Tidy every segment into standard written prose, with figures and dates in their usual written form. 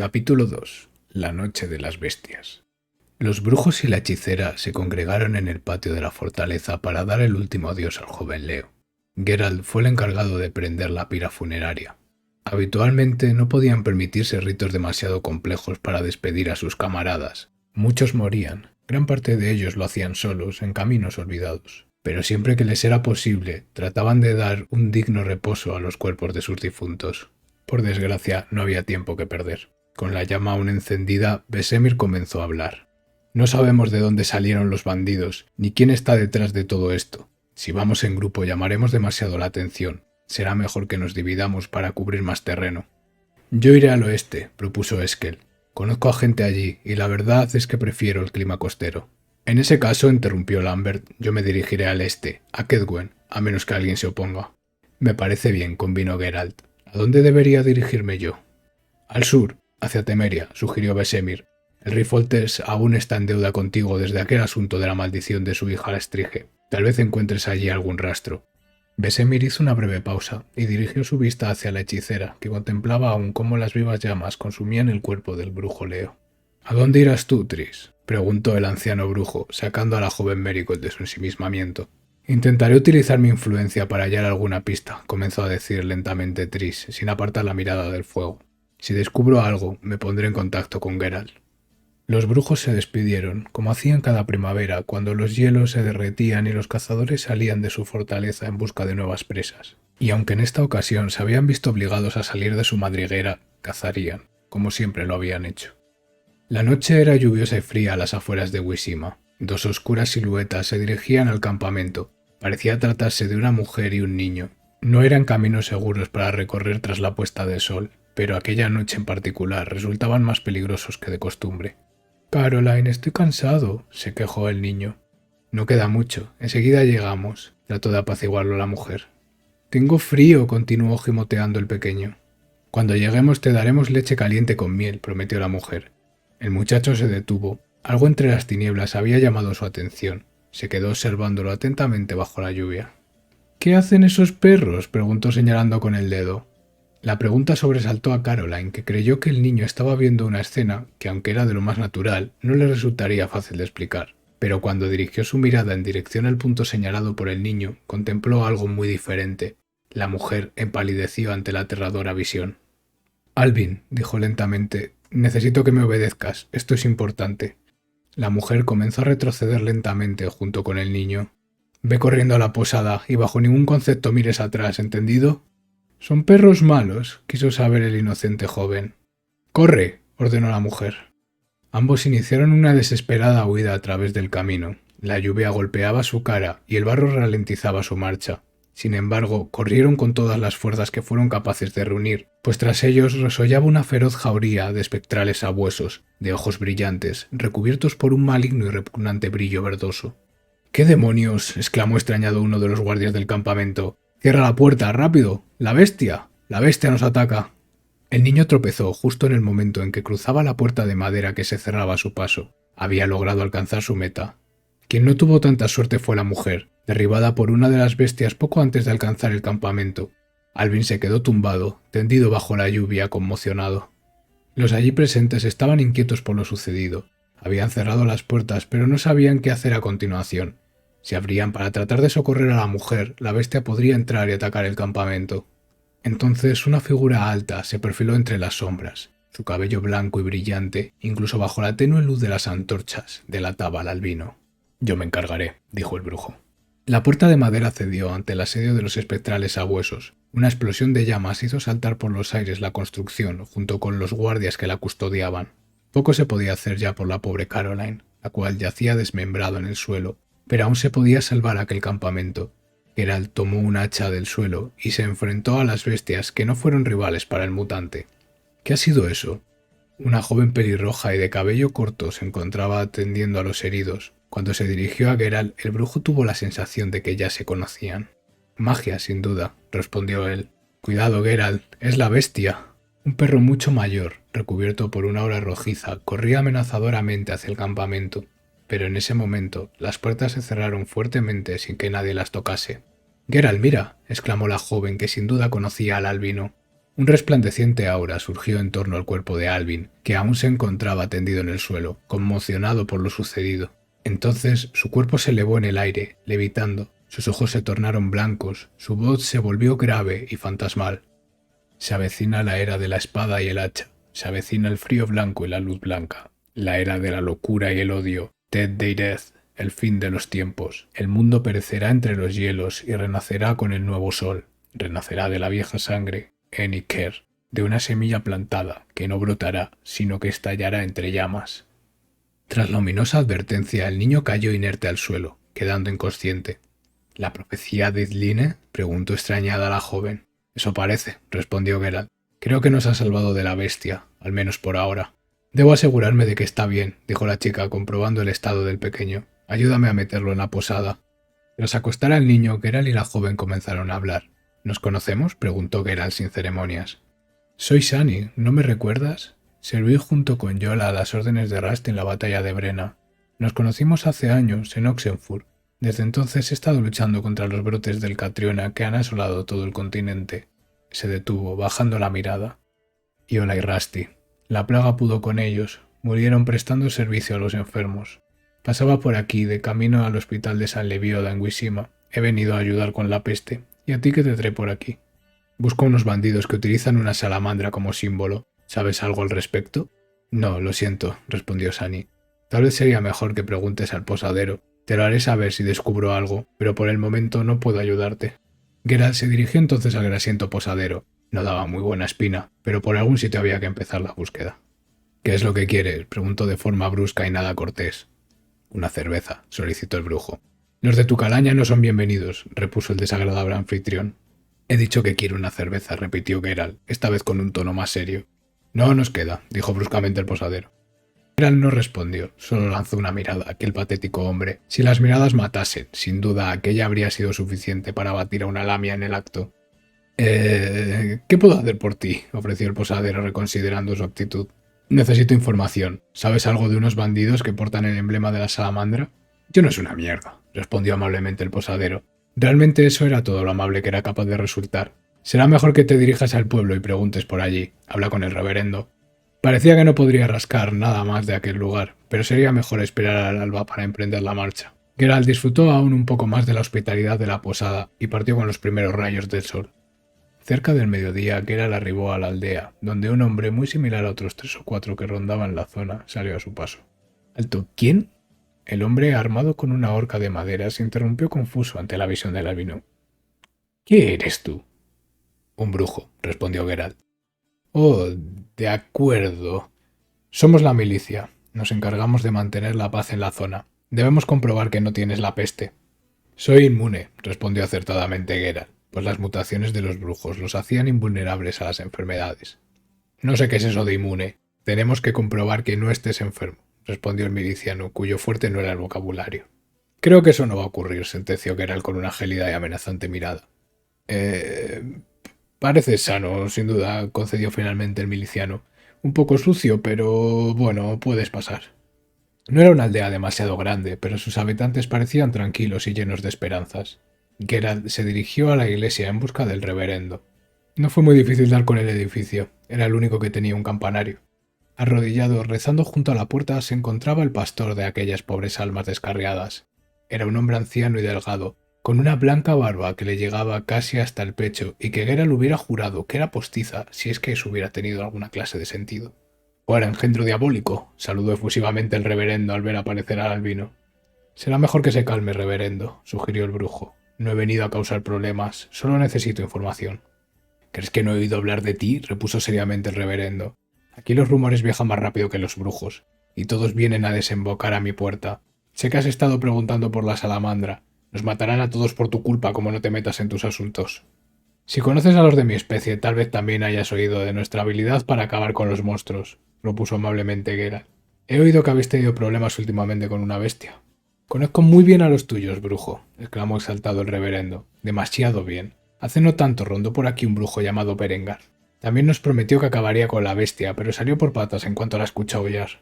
Capítulo 2. La noche de las bestias. Los brujos y la hechicera se congregaron en el patio de la fortaleza para dar el último adiós al joven Leo. Geralt fue el encargado de prender la pira funeraria. Habitualmente no podían permitirse ritos demasiado complejos para despedir a sus camaradas. Muchos morían, gran parte de ellos lo hacían solos, en caminos olvidados. Pero siempre que les era posible, trataban de dar un digno reposo a los cuerpos de sus difuntos. Por desgracia, no había tiempo que perder. Con la llama aún encendida, Vesemir comenzó a hablar. No sabemos de dónde salieron los bandidos, ni quién está detrás de todo esto. Si vamos en grupo llamaremos demasiado la atención. Será mejor que nos dividamos para cubrir más terreno. Yo iré al oeste, propuso Eskel. Conozco a gente allí, y la verdad es que prefiero el clima costero. En ese caso, interrumpió Lambert, yo me dirigiré al este, a Kedwen, a menos que alguien se oponga. Me parece bien, convino Geralt. ¿A dónde debería dirigirme yo? Al sur, hacia Temeria, sugirió Vesemir. El rey Foltest aún está en deuda contigo desde aquel asunto de la maldición de su hija la Estrige. Tal vez encuentres allí algún rastro. Vesemir hizo una breve pausa y dirigió su vista hacia la hechicera, que contemplaba aún cómo las vivas llamas consumían el cuerpo del brujo Leo. ¿A dónde irás tú, Tris?, preguntó el anciano brujo, sacando a la joven Marigold de su ensimismamiento. Intentaré utilizar mi influencia para hallar alguna pista, comenzó a decir lentamente Tris, sin apartar la mirada del fuego. Si descubro algo, me pondré en contacto con Geralt. Los brujos se despidieron, como hacían cada primavera, cuando los hielos se derretían y los cazadores salían de su fortaleza en busca de nuevas presas. Y aunque en esta ocasión se habían visto obligados a salir de su madriguera, cazarían, como siempre lo habían hecho. La noche era lluviosa y fría a las afueras de Wishima. Dos oscuras siluetas se dirigían al campamento. Parecía tratarse de una mujer y un niño. No eran caminos seguros para recorrer tras la puesta de sol, pero aquella noche en particular resultaban más peligrosos que de costumbre. «Caroline, estoy cansado», se quejó el niño. «No queda mucho, enseguida llegamos», trató de apaciguarlo la mujer. «Tengo frío», continuó gimoteando el pequeño. «Cuando lleguemos te daremos leche caliente con miel», prometió la mujer. El muchacho se detuvo. Algo entre las tinieblas había llamado su atención. Se quedó observándolo atentamente bajo la lluvia. «¿Qué hacen esos perros?», preguntó señalando con el dedo. La pregunta sobresaltó a Caroline, que creyó que el niño estaba viendo una escena que, aunque era de lo más natural, no le resultaría fácil de explicar. Pero cuando dirigió su mirada en dirección al punto señalado por el niño, contempló algo muy diferente. La mujer empalideció ante la aterradora visión. «Alvin», dijo lentamente, «necesito que me obedezcas. Esto es importante». La mujer comenzó a retroceder lentamente junto con el niño. «Ve corriendo a la posada y bajo ningún concepto mires atrás, ¿entendido?» «Son perros malos», quiso saber el inocente joven. «¡Corre!», ordenó la mujer. Ambos iniciaron una desesperada huida a través del camino. La lluvia golpeaba su cara y el barro ralentizaba su marcha. Sin embargo, corrieron con todas las fuerzas que fueron capaces de reunir, pues tras ellos resollaba una feroz jauría de espectrales sabuesos, de ojos brillantes, recubiertos por un maligno y repugnante brillo verdoso. «¿Qué demonios?», exclamó extrañado uno de los guardias del campamento. «¡Cierra la puerta, rápido! ¡La bestia! ¡La bestia nos ataca!». El niño tropezó justo en el momento en que cruzaba la puerta de madera que se cerraba a su paso. Había logrado alcanzar su meta. Quien no tuvo tanta suerte fue la mujer, derribada por una de las bestias poco antes de alcanzar el campamento. Alvin se quedó tumbado, tendido bajo la lluvia, conmocionado. Los allí presentes estaban inquietos por lo sucedido. Habían cerrado las puertas, pero no sabían qué hacer a continuación. Si abrían para tratar de socorrer a la mujer, la bestia podría entrar y atacar el campamento. Entonces una figura alta se perfiló entre las sombras. Su cabello blanco y brillante, incluso bajo la tenue luz de las antorchas, delataba al albino. «Yo me encargaré», dijo el brujo. La puerta de madera cedió ante el asedio de los espectrales sabuesos. Una explosión de llamas hizo saltar por los aires la construcción, junto con los guardias que la custodiaban. Poco se podía hacer ya por la pobre Caroline, la cual yacía desmembrado en el suelo, pero aún se podía salvar aquel campamento. Geralt tomó un hacha del suelo y se enfrentó a las bestias que no fueron rivales para el mutante. ¿Qué ha sido eso? Una joven pelirroja y de cabello corto se encontraba atendiendo a los heridos. Cuando se dirigió a Geralt, el brujo tuvo la sensación de que ya se conocían. «Magia, sin duda», respondió él. «Cuidado, Geralt, es la bestia». Un perro mucho mayor, recubierto por una aura rojiza, corría amenazadoramente hacia el campamento. Pero en ese momento las puertas se cerraron fuertemente sin que nadie las tocase. «Geralt, mira», exclamó la joven que sin duda conocía al albino. Un resplandeciente aura surgió en torno al cuerpo de Alvin, que aún se encontraba tendido en el suelo, conmocionado por lo sucedido. Entonces su cuerpo se elevó en el aire, levitando, sus ojos se tornaron blancos, su voz se volvió grave y fantasmal. Se avecina la era de la espada y el hacha, se avecina el frío blanco y la luz blanca, la era de la locura y el odio, Dead Day Death, el fin de los tiempos. El mundo perecerá entre los hielos y renacerá con el nuevo sol, renacerá de la vieja sangre, Eniker, de una semilla plantada que no brotará, sino que estallará entre llamas. Tras la ominosa advertencia, el niño cayó inerte al suelo, quedando inconsciente. ¿La profecía de Idline? Preguntó extrañada la joven. Eso parece, respondió Geralt. Creo que nos ha salvado de la bestia, al menos por ahora. Debo asegurarme de que está bien, dijo la chica, comprobando el estado del pequeño. Ayúdame a meterlo en la posada. Tras acostar al niño, Geralt y la joven comenzaron a hablar. ¿Nos conocemos?, preguntó Geralt sin ceremonias. Soy Sani, ¿no me recuerdas? Serví junto con Yola a las órdenes de Rast en la batalla de Brenna. Nos conocimos hace años, en Oxenfurt. Desde entonces he estado luchando contra los brotes del Catriona que han asolado todo el continente. Se detuvo, bajando la mirada. Yola y Rusty. La plaga pudo con ellos. Murieron prestando servicio a los enfermos. Pasaba por aquí, de camino al hospital de San Levioda en Wishima. He venido a ayudar con la peste. ¿Y a ti qué te trae por aquí? Busco unos bandidos que utilizan una salamandra como símbolo. ¿Sabes algo al respecto? No, lo siento, respondió Sani. Tal vez sería mejor que preguntes al posadero. Te lo haré saber si descubro algo, pero por el momento no puedo ayudarte. Geralt se dirigió entonces al grasiento posadero. No daba muy buena espina, pero por algún sitio había que empezar la búsqueda. ¿Qué es lo que quieres?, preguntó de forma brusca y nada cortés. Una cerveza, solicitó el brujo. Los de tu calaña no son bienvenidos, repuso el desagradable anfitrión. He dicho que quiero una cerveza, repitió Geralt, esta vez con un tono más serio. No nos queda, dijo bruscamente el posadero. Geralt no respondió, solo lanzó una mirada a aquel patético hombre. Si las miradas matasen, sin duda aquella habría sido suficiente para batir a una lamia en el acto. ¿Qué puedo hacer por ti?, ofreció el posadero reconsiderando su actitud. Necesito información. ¿Sabes algo de unos bandidos que portan el emblema de la salamandra? Yo no soy una mierda, respondió amablemente el posadero. Realmente eso era todo lo amable que era capaz de resultar. Será mejor que te dirijas al pueblo y preguntes por allí. Habla con el reverendo. Parecía que no podría rascar nada más de aquel lugar, pero sería mejor esperar al alba para emprender la marcha. Geralt disfrutó aún un poco más de la hospitalidad de la posada y partió con los primeros rayos del sol. Cerca del mediodía, Geralt arribó a la aldea, donde un hombre muy similar a otros 3 o 4 que rondaban la zona salió a su paso. ¿Alto? ¿Quién? El hombre, armado con una horca de madera, se interrumpió confuso ante la visión del albino. ¿Qué eres tú? Un brujo, respondió Geralt. Oh, de acuerdo. Somos la milicia. Nos encargamos de mantener la paz en la zona. Debemos comprobar que no tienes la peste. Soy inmune, respondió acertadamente Geralt, pues las mutaciones de los brujos los hacían invulnerables a las enfermedades. No sé qué es eso de inmune. Tenemos que comprobar que no estés enfermo, respondió el miliciano, cuyo fuerte no era el vocabulario. Creo que eso no va a ocurrir, sentenció Geralt con una gélida y amenazante mirada. Parece sano, sin duda, concedió finalmente el miliciano. Un poco sucio, pero bueno, puedes pasar. No era una aldea demasiado grande, pero sus habitantes parecían tranquilos y llenos de esperanzas. Geralt se dirigió a la iglesia en busca del reverendo. No fue muy difícil dar con el edificio, era el único que tenía un campanario. Arrodillado, rezando junto a la puerta, se encontraba el pastor de aquellas pobres almas descarriadas. Era un hombre anciano y delgado, con una blanca barba que le llegaba casi hasta el pecho y que Geralt hubiera jurado que era postiza si es que eso hubiera tenido alguna clase de sentido. «Fuera, engendro diabólico», saludó efusivamente el reverendo al ver aparecer al albino. «Será mejor que se calme, reverendo», sugirió el brujo. «No he venido a causar problemas, solo necesito información». «¿Crees que no he oído hablar de ti?», repuso seriamente el reverendo. «Aquí los rumores viajan más rápido que los brujos, y todos vienen a desembocar a mi puerta. Sé que has estado preguntando por la salamandra. Nos matarán a todos por tu culpa como no te metas en tus asuntos. Si conoces a los de mi especie, tal vez también hayas oído de nuestra habilidad para acabar con los monstruos», propuso amablemente Geralt. «He oído que habéis tenido problemas últimamente con una bestia». «Conozco muy bien a los tuyos, brujo», exclamó exaltado el reverendo. «Demasiado bien. Hace no tanto rondó por aquí un brujo llamado Berengar. También nos prometió que acabaría con la bestia, pero salió por patas en cuanto la escuchó aullar».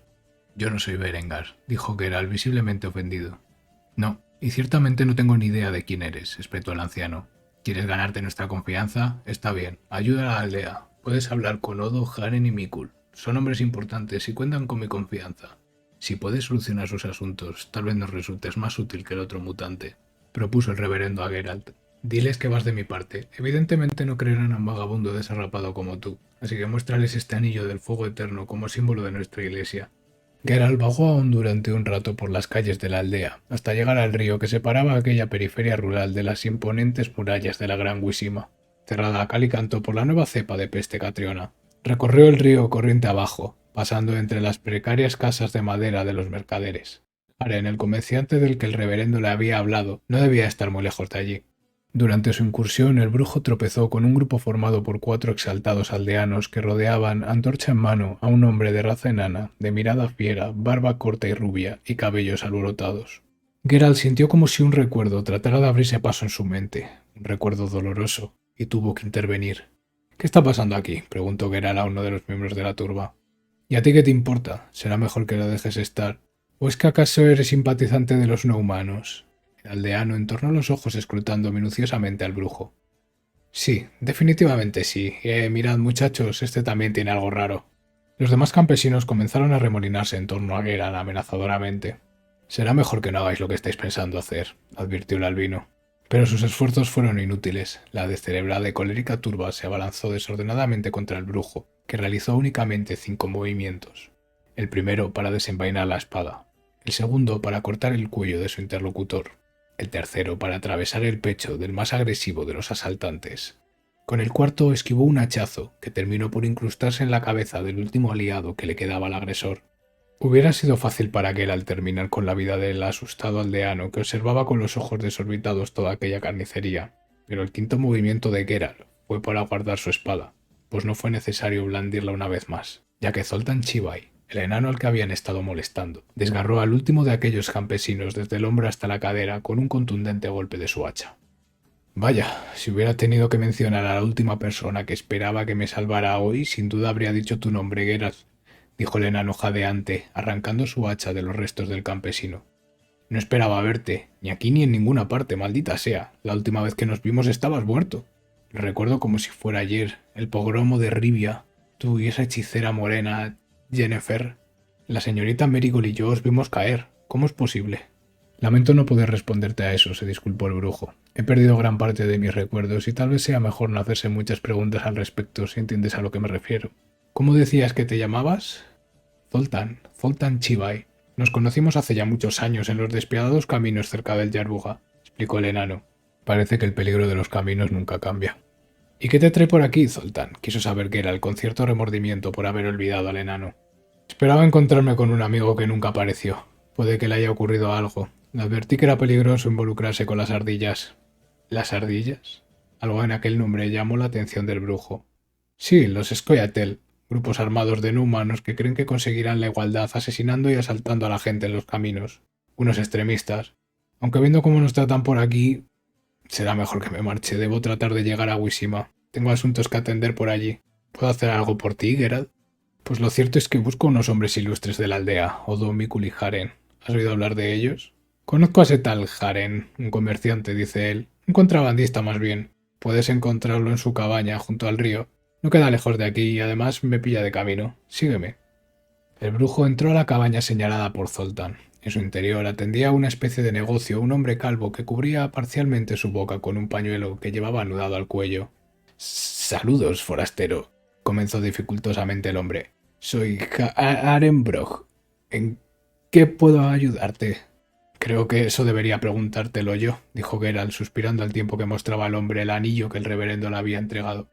«Yo no soy Berengar», dijo Geralt, visiblemente ofendido. «No, y ciertamente no tengo ni idea de quién eres», espetó el anciano. «¿Quieres ganarte nuestra confianza? Está bien, ayuda a la aldea. Puedes hablar con Odo, Haren y Mikul. Son hombres importantes y cuentan con mi confianza. Si puedes solucionar sus asuntos, tal vez nos resultes más útil que el otro mutante, propuso el reverendo a Geralt. Diles que vas de mi parte. Evidentemente no creerán a un vagabundo desarrapado como tú, así que muéstrales este anillo del fuego eterno como símbolo de nuestra iglesia. Geralt vagó aún durante un rato por las calles de la aldea, hasta llegar al río que separaba aquella periferia rural de las imponentes murallas de la Gran Wisima, cerrada a cal y canto por la nueva cepa de peste catriona. Recorrió el río corriente abajo, pasando entre las precarias casas de madera de los mercaderes. Haren, el comerciante del que el reverendo le había hablado, no debía estar muy lejos de allí. Durante su incursión, el brujo tropezó con un grupo formado por 4 exaltados aldeanos que rodeaban, antorcha en mano, a un hombre de raza enana, de mirada fiera, barba corta y rubia, y cabellos alborotados. Geralt sintió como si un recuerdo tratara de abrirse paso en su mente, un recuerdo doloroso, y tuvo que intervenir. «¿Qué está pasando aquí?», preguntó Geralt a uno de los miembros de la turba. «¿Y a ti qué te importa? Será mejor que lo dejes estar. ¿O es que acaso eres simpatizante de los no humanos?». El aldeano entornó los ojos escrutando minuciosamente al brujo. «Sí, definitivamente sí. Mirad, muchachos, este también tiene algo raro». Los demás campesinos comenzaron a remolinarse en torno a Geralt amenazadoramente. «Será mejor que no hagáis lo que estáis pensando hacer», advirtió el albino. Pero sus esfuerzos fueron inútiles. La descerebrada y colérica turba se abalanzó desordenadamente contra el brujo, que realizó únicamente 5 movimientos. El primero para desenvainar la espada, el segundo para cortar el cuello de su interlocutor, el tercero para atravesar el pecho del más agresivo de los asaltantes. Con el cuarto esquivó un hachazo que terminó por incrustarse en la cabeza del último aliado que le quedaba al agresor. Hubiera sido fácil para Geralt terminar con la vida del asustado aldeano que observaba con los ojos desorbitados toda aquella carnicería, pero el quinto movimiento de Geralt fue para guardar su espada, pues no fue necesario blandirla una vez más, ya que Zoltan Chivay, el enano al que habían estado molestando, desgarró al último de aquellos campesinos desde el hombro hasta la cadera con un contundente golpe de su hacha. Vaya, si hubiera tenido que mencionar a la última persona que esperaba que me salvara hoy, sin duda habría dicho tu nombre, Geralt, dijo el enano jadeante, arrancando su hacha de los restos del campesino. No esperaba verte, ni aquí ni en ninguna parte, maldita sea. La última vez que nos vimos estabas muerto. Lo recuerdo como si fuera ayer, el pogromo de Rivia, tú y esa hechicera morena, Yennefer. La señorita Marigold y yo os vimos caer. ¿Cómo es posible? Lamento no poder responderte a eso, se disculpó el brujo. He perdido gran parte de mis recuerdos y tal vez sea mejor no hacerse muchas preguntas al respecto si entiendes a lo que me refiero. ¿Cómo decías que te llamabas? Zoltan Chivay. Nos conocimos hace ya muchos años en los despiadados caminos cerca del Yarbuga, explicó el enano. Parece que el peligro de los caminos nunca cambia. ¿Y qué te trae por aquí, Zoltan? Quiso saber Geralt con cierto remordimiento por haber olvidado al enano. Esperaba encontrarme con un amigo que nunca apareció. Puede que le haya ocurrido algo. Le advertí que era peligroso involucrarse con las ardillas. ¿Las ardillas? Algo en aquel nombre llamó la atención del brujo. Sí, los Scoia'tael, grupos armados de no humanos que creen que conseguirán la igualdad asesinando y asaltando a la gente en los caminos. Unos extremistas. Aunque viendo cómo nos tratan por aquí, será mejor que me marche. Debo tratar de llegar a Wisima. Tengo asuntos que atender por allí. ¿Puedo hacer algo por ti, Geralt? Pues lo cierto es que busco unos hombres ilustres de la aldea, Odo, Mikul y Haren. ¿Has oído hablar de ellos? Conozco a ese tal Haren, un comerciante, dice él. Un contrabandista más bien. Puedes encontrarlo en su cabaña junto al río. No queda lejos de aquí y además me pilla de camino. Sígueme. El brujo entró a la cabaña señalada por Zoltan. En su interior atendía a una especie de negocio un hombre calvo que cubría parcialmente su boca con un pañuelo que llevaba anudado al cuello. «Saludos, forastero», comenzó dificultosamente el hombre. «Soy Arenbrog. ¿En qué puedo ayudarte?» «Creo que eso debería preguntártelo yo», dijo Geralt, suspirando al tiempo que mostraba al hombre el anillo que el reverendo le había entregado.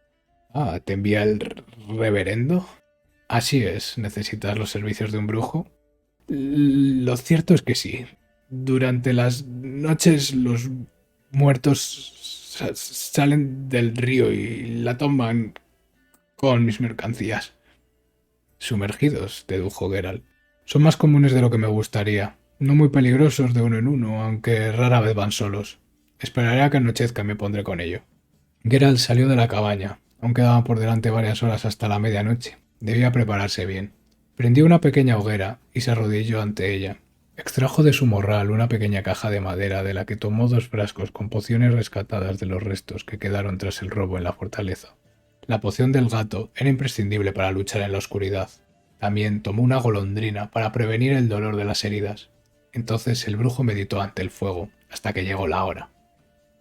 «Ah, ¿te envía el reverendo?» «Así es. ¿Necesitas los servicios de un brujo?» «Lo cierto es que sí. Durante las noches los muertos salen del río y la toman con mis mercancías». «Sumergidos», dedujo Geralt. «Son más comunes de lo que me gustaría. No muy peligrosos de uno en uno, aunque rara vez van solos. Esperaré a que anochezca y me pondré con ello». Geralt salió de la cabaña. Aún quedaban por delante varias horas hasta la medianoche. Debía prepararse bien. Prendió una pequeña hoguera y se arrodilló ante ella. Extrajo de su morral una pequeña caja de madera de la que tomó 2 frascos con pociones rescatadas de los restos que quedaron tras el robo en la fortaleza. La poción del gato era imprescindible para luchar en la oscuridad. También tomó una golondrina para prevenir el dolor de las heridas. Entonces el brujo meditó ante el fuego hasta que llegó la hora.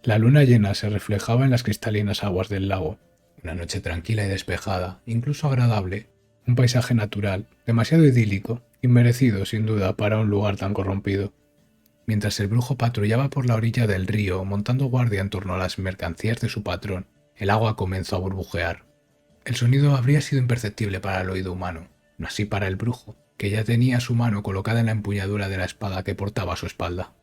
La luna llena se reflejaba en las cristalinas aguas del lago. Una noche tranquila y despejada, incluso agradable. Un paisaje natural, demasiado idílico, inmerecido sin duda para un lugar tan corrompido. Mientras el brujo patrullaba por la orilla del río montando guardia en torno a las mercancías de su patrón, el agua comenzó a burbujear. El sonido habría sido imperceptible para el oído humano, no así para el brujo, que ya tenía su mano colocada en la empuñadura de la espada que portaba a su espalda.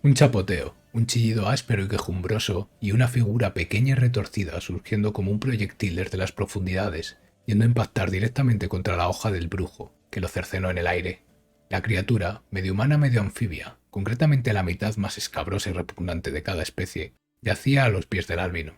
Un chapoteo, un chillido áspero y quejumbroso, y una figura pequeña y retorcida surgiendo como un proyectil desde las profundidades, yendo a impactar directamente contra la hoja del brujo, que lo cercenó en el aire. La criatura, medio humana medio anfibia, concretamente la mitad más escabrosa y repugnante de cada especie, yacía a los pies del albino.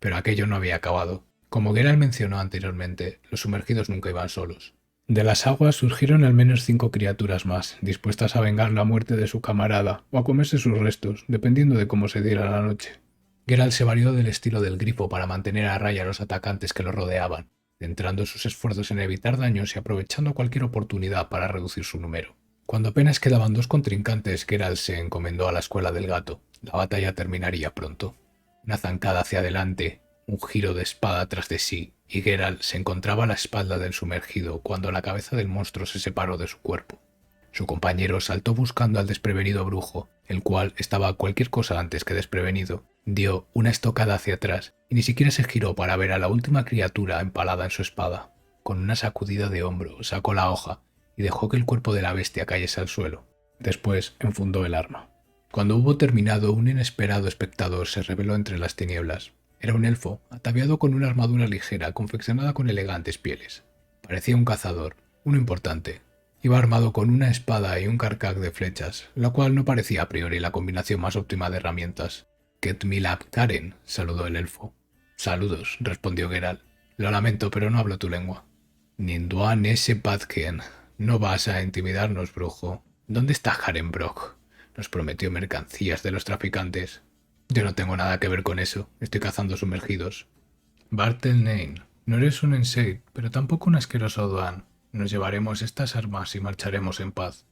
Pero aquello no había acabado. Como Geralt mencionó anteriormente, los sumergidos nunca iban solos. De las aguas surgieron al menos 5 criaturas más, dispuestas a vengar la muerte de su camarada o a comerse sus restos, dependiendo de cómo se diera la noche. Geralt se valió del estilo del grifo para mantener a raya a los atacantes que lo rodeaban, centrando sus esfuerzos en evitar daños y aprovechando cualquier oportunidad para reducir su número. Cuando apenas quedaban 2 contrincantes, Geralt se encomendó a la escuela del gato. La batalla terminaría pronto. Una zancada hacia adelante, un giro de espada tras de sí, y Geralt se encontraba a la espalda del sumergido cuando la cabeza del monstruo se separó de su cuerpo. Su compañero saltó buscando al desprevenido brujo, el cual estaba cualquier cosa antes que desprevenido. Dio una estocada hacia atrás y ni siquiera se giró para ver a la última criatura empalada en su espada. Con una sacudida de hombro sacó la hoja y dejó que el cuerpo de la bestia cayese al suelo. Después enfundó el arma. Cuando hubo terminado, un inesperado espectador se reveló entre las tinieblas. Era un elfo, ataviado con una armadura ligera confeccionada con elegantes pieles. Parecía un cazador, uno importante. Iba armado con una espada y un carcaj de flechas, lo cual no parecía a priori la combinación más óptima de herramientas. «Ketmilab Karen», saludó el elfo. «Saludos», respondió Geralt. «Lo lamento, pero no hablo tu lengua». «Ninduan ese Patken. No vas a intimidarnos, brujo. ¿Dónde está Harenbrock? Nos prometió mercancías de los traficantes». «Yo no tengo nada que ver con eso. Estoy cazando sumergidos». «Bartelnane, no eres un Enseid, pero tampoco un asqueroso Doan. Nos llevaremos estas armas y marcharemos en paz».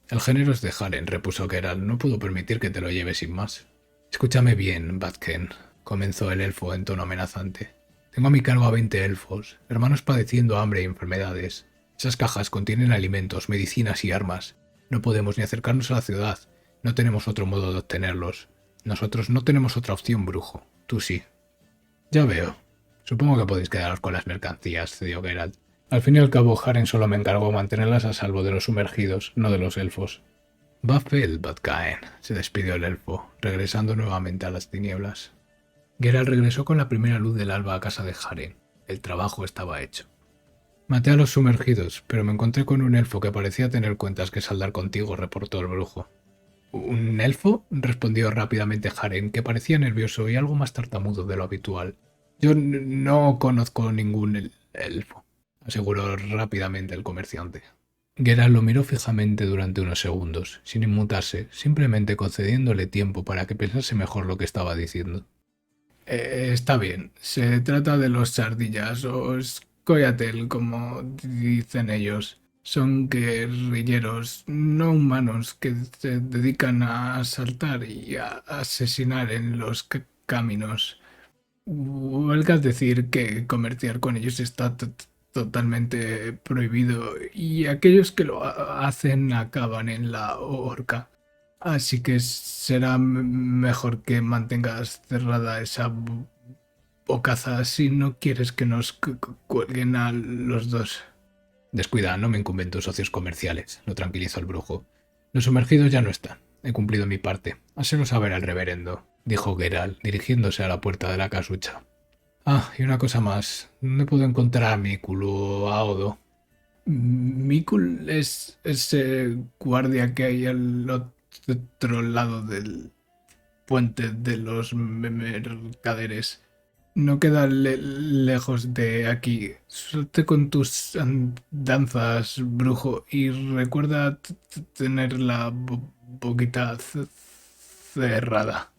«El género es de Haren», repuso Geralt. «No puedo permitir que te lo lleves sin más». «Escúchame bien, Batken», comenzó el elfo en tono amenazante. «Tengo a mi cargo a 20 elfos, hermanos padeciendo hambre y enfermedades. Esas cajas contienen alimentos, medicinas y armas. No podemos ni acercarnos a la ciudad. No tenemos otro modo de obtenerlos. Nosotros no tenemos otra opción, brujo. Tú sí». «Ya veo. Supongo que podéis quedaros con las mercancías», cedió Geralt. «Al fin y al cabo, Haren solo me encargó mantenerlas a salvo de los sumergidos, no de los elfos». «Bafel, Batcaen», se despidió el elfo, regresando nuevamente a las tinieblas. Geralt regresó con la primera luz del alba a casa de Haren. El trabajo estaba hecho. «Maté a los sumergidos, pero me encontré con un elfo que parecía tener cuentas que saldar contigo», reportó el brujo. «¿Un elfo?», respondió rápidamente Haren, que parecía nervioso y algo más tartamudo de lo habitual. «Yo no conozco ningún elfo», aseguró rápidamente el comerciante. Geralt lo miró fijamente durante unos segundos, sin inmutarse, simplemente concediéndole tiempo para que pensase mejor lo que estaba diciendo. Está bien. Se trata de los sardillas o Scoia'tael, como dicen ellos. Son guerrilleros no humanos que se dedican a asaltar y a asesinar en los caminos. Huelga decir que comerciar con ellos está totalmente prohibido y aquellos que lo hacen acaban en la horca. Así que será mejor que mantengas cerrada esa bocaza si no quieres que nos cuelguen a los dos. «Descuida, no me incumben tus socios comerciales», lo tranquilizó el brujo. «Los sumergidos ya no están. He cumplido mi parte. Háselo saber al reverendo», dijo Geralt, dirigiéndose a la puerta de la casucha. «Ah, y una cosa más. ¿Dónde puedo encontrar a Mikul o a Odo?» «Mikul es ese guardia que hay al otro lado del puente de los mercaderes. No queda lejos de aquí. Suerte con tus andanzas, brujo, y recuerda tener la boquita cerrada».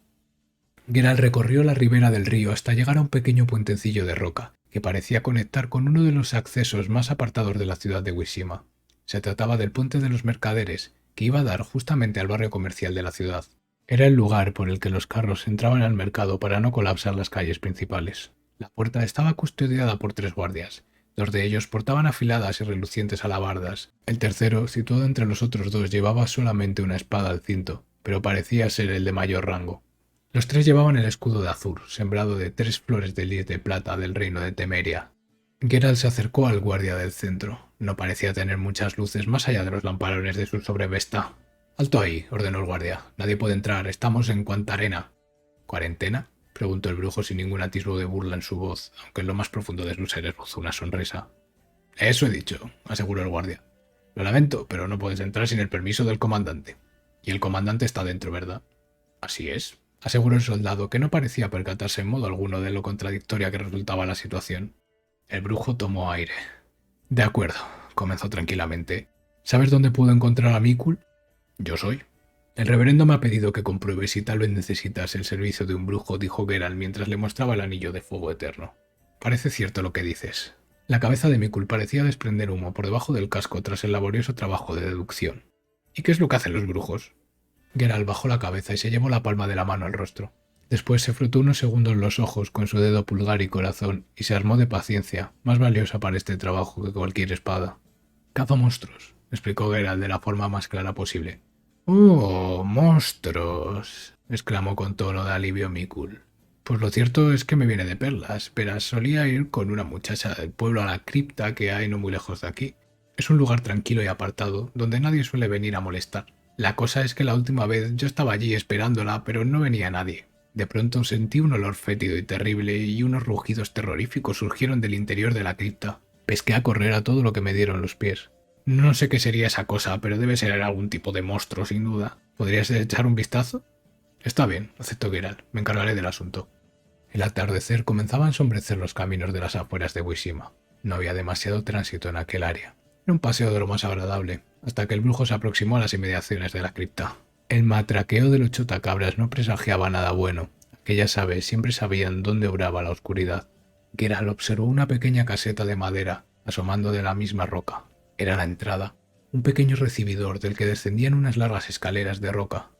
Geralt recorrió la ribera del río hasta llegar a un pequeño puentecillo de roca, que parecía conectar con uno de los accesos más apartados de la ciudad de Wishima. Se trataba del puente de los mercaderes, que iba a dar justamente al barrio comercial de la ciudad. Era el lugar por el que los carros entraban al mercado para no colapsar las calles principales. La puerta estaba custodiada por 3 guardias. 2 de ellos portaban afiladas y relucientes alabardas. El tercero, situado entre los otros 2, llevaba solamente una espada al cinto, pero parecía ser el de mayor rango. Los 3 llevaban el escudo de azur, sembrado de 3 flores de lis de plata del reino de Temeria. Geralt se acercó al guardia del centro. No parecía tener muchas luces más allá de los lamparones de su sobrevesta. «Alto ahí», ordenó el guardia. «Nadie puede entrar. Estamos en cuarentena». «¿Cuarentena?», preguntó el brujo sin ningún atisbo de burla en su voz, aunque en lo más profundo de su ser esbozó una sonrisa. «Eso he dicho», aseguró el guardia. «Lo lamento, pero no puedes entrar sin el permiso del comandante. Y el comandante está dentro, ¿verdad?» «Así es», aseguró el soldado, que no parecía percatarse en modo alguno de lo contradictoria que resultaba la situación. El brujo tomó aire. «De acuerdo», comenzó tranquilamente. «¿Sabes dónde puedo encontrar a Mikul?» «Yo soy». «El reverendo me ha pedido que compruebe si tal vez necesitas el servicio de un brujo», dijo Geralt mientras le mostraba el anillo de fuego eterno. «Parece cierto lo que dices». La cabeza de Mikul parecía desprender humo por debajo del casco tras el laborioso trabajo de deducción. «¿Y qué es lo que hacen los brujos?» Geralt bajó la cabeza y se llevó la palma de la mano al rostro. Después se frotó unos segundos los ojos con su dedo pulgar y corazón y se armó de paciencia, más valiosa para este trabajo que cualquier espada. «Cazo monstruos», explicó Geralt de la forma más clara posible. «¡Oh, monstruos!», exclamó con tono de alivio Mikul. «Pues lo cierto es que me viene de perlas. Verás, solía ir con una muchacha del pueblo a la cripta que hay no muy lejos de aquí. Es un lugar tranquilo y apartado, donde nadie suele venir a molestar. La cosa es que la última vez yo estaba allí esperándola, pero no venía nadie. De pronto sentí un olor fétido y terrible y unos rugidos terroríficos surgieron del interior de la cripta. Pesqué a correr a todo lo que me dieron los pies. No sé qué sería esa cosa, pero debe ser algún tipo de monstruo, sin duda. ¿Podrías echar un vistazo?» «Está bien», aceptó Geralt. «Me encargaré del asunto». El atardecer comenzaba a ensombrecer los caminos de las afueras de Wishima. No había demasiado tránsito en aquel área. Era un paseo de lo más agradable, hasta que el brujo se aproximó a las inmediaciones de la cripta. El matraqueo de los chotacabras no presagiaba nada bueno. Aquellas aves siempre sabían dónde obraba la oscuridad. Geralt observó una pequeña caseta de madera asomando de la misma roca. Era la entrada, un pequeño recibidor del que descendían unas largas escaleras de roca.